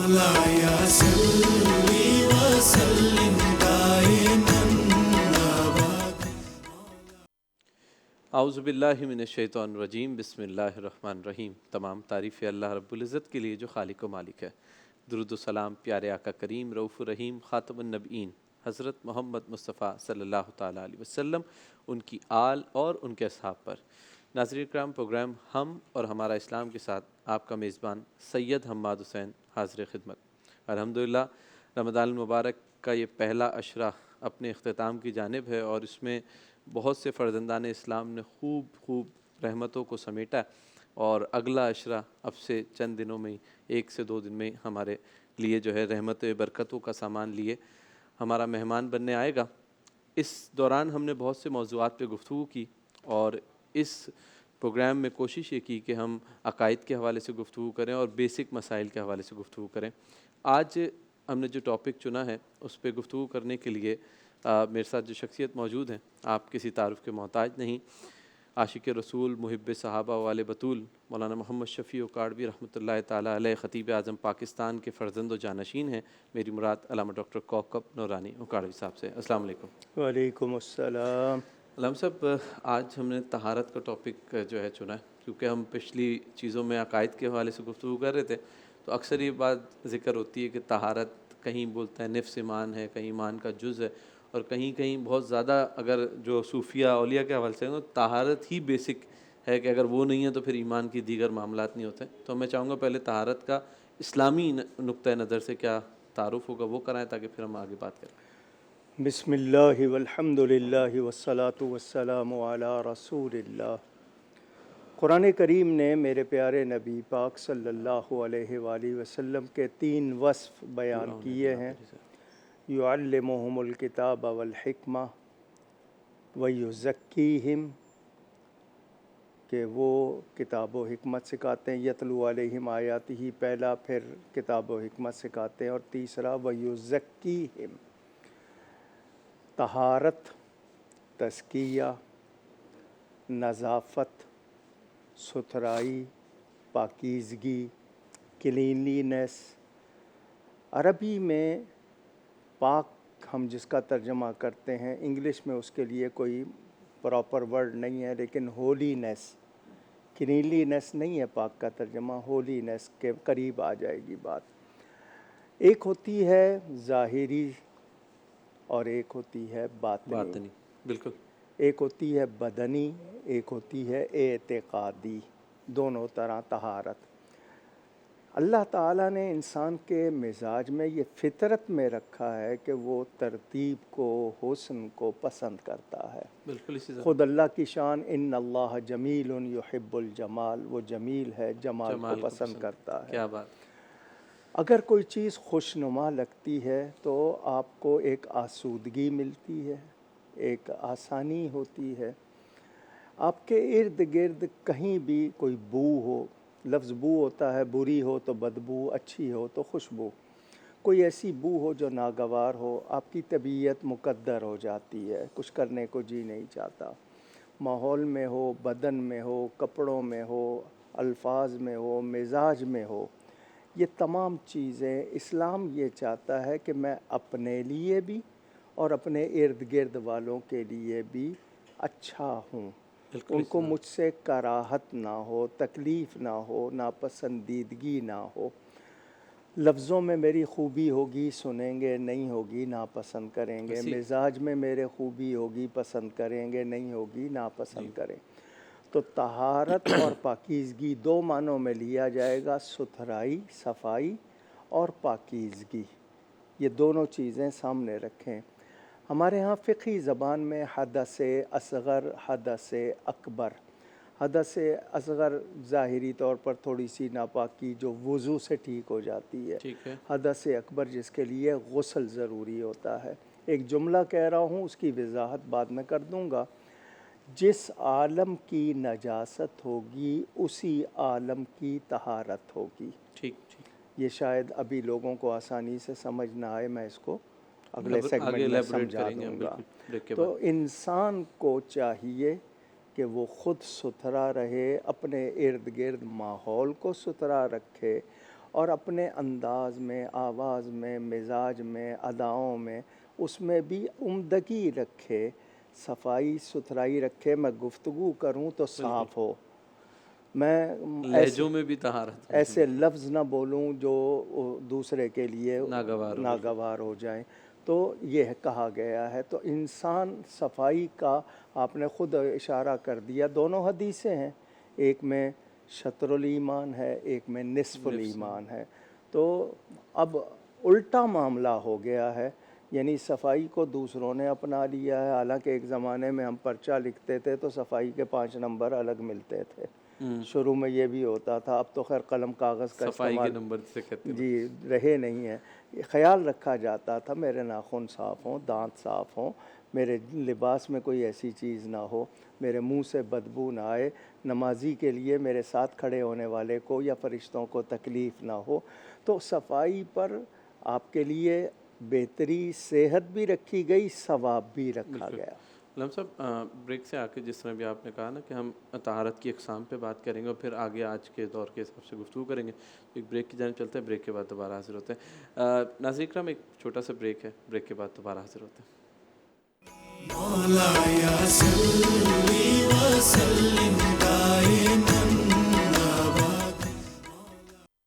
مولاي صل وسلم دائما أبدا. اعوذ باللہ من الشیطان الرجیم. بسم اللہ الرحمن الرحیم. تمام تعریف اللہ رب العزت کے لیے جو خالق و مالک ہے. درود و سلام پیارے آقا کریم رؤوف الرحیم خاتم النبیین حضرت محمد مصطفیٰ صلی اللہ تعالیٰ علیہ وسلم، ان کی آل اور ان کے اصحاب پر. ناظرین کرام، پروگرام ہم اور ہمارا اسلام کے ساتھ آپ کا میزبان سید حماد حسین حاضر خدمت. الحمدللہ رمضان المبارک کا یہ پہلا عشرہ اپنے اختتام کی جانب ہے، اور اس میں بہت سے فرزندان اسلام نے خوب رحمتوں کو سمیٹا، اور اگلا عشرہ اب سے چند دنوں میں، 1 سے 2 دن میں ہمارے لیے جو ہے رحمت برکتوں کا سامان لیے ہمارا مہمان بننے آئے گا. اس دوران ہم نے بہت سے موضوعات پہ گفتگو کی، اور اس پروگرام میں کوشش یہ کی کہ ہم عقائد کے حوالے سے گفتگو کریں اور بیسک مسائل کے حوالے سے گفتگو کریں. آج ہم نے جو ٹاپک چنا ہے اس پہ گفتگو کرنے کے لیے میرے ساتھ جو شخصیت موجود ہیں، آپ کسی تعارف کے محتاج نہیں. عاشق رسول، محب صحابہ والے بطول، مولانا محمد شفیع اکاڑوی رحمۃ اللہ تعالیٰ علیہ، خطیب اعظم پاکستان کے فرزند و جانشین ہیں. میری مراد علامہ ڈاکٹر کوکب نورانی اکاڑوی صاحب سے. السلام علیکم. وعلیکم السلام. علامہ صاحب، آج ہم نے طہارت کا ٹاپک جو ہے چنا ہے، کیونکہ ہم پچھلی چیزوں میں عقائد کے حوالے سے گفتگو کر رہے تھے، تو اکثر یہ بات ذکر ہوتی ہے کہ طہارت کہیں بولتا ہے نفس ایمان ہے، کہیں ایمان کا جز ہے، اور کہیں کہیں بہت زیادہ اگر جو صوفیہ اولیاء کے حوالے سے ہیں تو طہارت ہی بیسک ہے، کہ اگر وہ نہیں ہے تو پھر ایمان کی دیگر معاملات نہیں ہوتے. تو میں چاہوں گا پہلے طہارت کا اسلامی نقطہ نظر سے کیا تعارف ہوگا وہ کرائیں، تاکہ پھر ہم آگے بات کریں. بسم اللہ والحمد للہ والصلاة والسلام علی رسول اللہ. قرآن کریم نے میرے پیارے نبی پاک صلی اللہ علیہ وآلہ وسلم کے 3 وصف بیان کیے ہیں. یعلمہم الکتاب والحکمہ ویزکیہم، کہ وہ کتاب و حکمت سکھاتے ہیں. یتلو علیہم آیاتہ پہلا، پھر کتاب و حکمت سکھاتے ہیں، اور تیسرا ویزکیہم، طہارت، تزکیہ، نظافت، ستھرائی، پاکیزگی، کلینلینس. عربی میں پاک ہم جس کا ترجمہ کرتے ہیں، انگلش میں اس کے لیے کوئی پراپر ورڈ نہیں ہے، لیکن ہولینس، کلینلینس نہیں ہے پاک کا ترجمہ، ہولینس کے قریب آ جائے گی بات. ایک ہوتی ہے ظاہری اور ایک ہوتی ہے باطنی. بالکل. ایک ہوتی ہے بدنی، ایک ہوتی ہے اعتقادی. دونوں طرح طہارت. اللہ تعالیٰ نے انسان کے مزاج میں یہ فطرت میں رکھا ہے کہ وہ ترتیب کو، حسن کو پسند کرتا ہے. بالکل اسی طرح خود اللہ کی شان ان اللہ جمیل یحب الجمال، وہ جمیل ہے، جمال کو پسند کرتا ہے. کیا بات. اگر کوئی چیز خوشنما لگتی ہے تو آپ کو ایک آسودگی ملتی ہے، ایک آسانی ہوتی ہے. آپ کے ارد گرد کہیں بھی کوئی بو ہو، لفظ بو ہوتا ہے، بری ہو تو بدبو، اچھی ہو تو خوشبو. کوئی ایسی بو ہو جو ناگوار ہو، آپ کی طبیعت مقدر ہو جاتی ہے، کچھ کرنے کو جی نہیں چاہتا. ماحول میں ہو، بدن میں ہو، کپڑوں میں ہو، الفاظ میں ہو، مزاج میں ہو، یہ تمام چیزیں اسلام یہ چاہتا ہے کہ میں اپنے لیے بھی اور اپنے ارد گرد والوں کے لیے بھی اچھا ہوں. ان کو مجھ سے کراہت نہ ہو، تکلیف نہ ہو، ناپسندیدگی نہ ہو. لفظوں میں میری خوبی ہوگی، سنیں گے، نہیں ہوگی ناپسند کریں گے. مزاج میں میرے خوبی ہوگی، پسند کریں گے، نہیں ہوگی ناپسند کریں. تو طہارت اور پاکیزگی 2 معنوں میں لیا جائے گا، ستھرائی، صفائی اور پاکیزگی. یہ دونوں چیزیں سامنے رکھیں. ہمارے ہاں فقہی زبان میں حدث اصغر، حدث اکبر. حدث اصغر ظاہری طور پر تھوڑی سی ناپاکی جو وضو سے ٹھیک ہو جاتی ہے. حدث اکبر جس کے لیے غسل ضروری ہوتا ہے. ایک جملہ کہہ رہا ہوں، اس کی وضاحت بعد میں کر دوں گا. جس عالم کی نجاست ہوگی اسی عالم کی طہارت ہوگی. یہ شاید ابھی لوگوں کو آسانی سے سمجھ نہ آئے، میں اس کو اگلے سیگمنٹ میں سمجھا دوں گا. تو انسان کو چاہیے کہ وہ خود ستھرا رہے، اپنے ارد گرد ماحول کو ستھرا رکھے، اور اپنے انداز میں، آواز میں، مزاج میں، اداؤں میں اس میں بھی عمدگی رکھے، صفائی ستھرائی رکھے. میں گفتگو کروں تو صاف ہو، میں لہجوں میں بھی طہارت ہو، ایسے لفظ نہ بولوں جو دوسرے کے لیے ناگوار ہو. ناگوار ہو جائیں. تو یہ کہا گیا ہے. تو انسان صفائی کا آپ نے خود اشارہ کر دیا، دونوں حدیثیں ہیں، ایک میں شطر الایمان ہے، ایک میں نصف الایمان ہے. تو اب الٹا معاملہ ہو گیا ہے، یعنی صفائی کو دوسروں نے اپنا لیا ہے. حالانکہ ایک زمانے میں ہم پرچہ لکھتے تھے تو صفائی کے 5 نمبر الگ ملتے تھے. شروع میں یہ بھی ہوتا تھا، اب تو خیر قلم کاغذ کا صفائی کے استعمال نمبر سے کہتے ہیں. جی رہے نہیں ہیں. خیال رکھا جاتا تھا میرے ناخن صاف ہوں، دانت صاف ہوں، میرے لباس میں کوئی ایسی چیز نہ ہو، میرے منہ سے بدبو نہ آئے، نمازی کے لیے میرے ساتھ کھڑے ہونے والے کو یا فرشتوں کو تکلیف نہ ہو. تو صفائی پر آپ کے لیے بہتری، صحت بھی رکھی گئی، ثواب بھی رکھا گیا. علامہ صاحب بریک سے آ کے جس طرح بھی آپ نے کہا نا کہ ہم طہارت کی اقسام پہ بات کریں گے اور پھر آگے آج کے دور کے حساب سے گفتگو کریں گے. ایک بریک کی جانب چلتے ہیں، بریک کے بعد دوبارہ حاضر ہوتے ہیں. ناظرین کرام ایک چھوٹا سا بریک ہے، بریک کے بعد دوبارہ حاضر ہوتے ہیں. مولایا صلی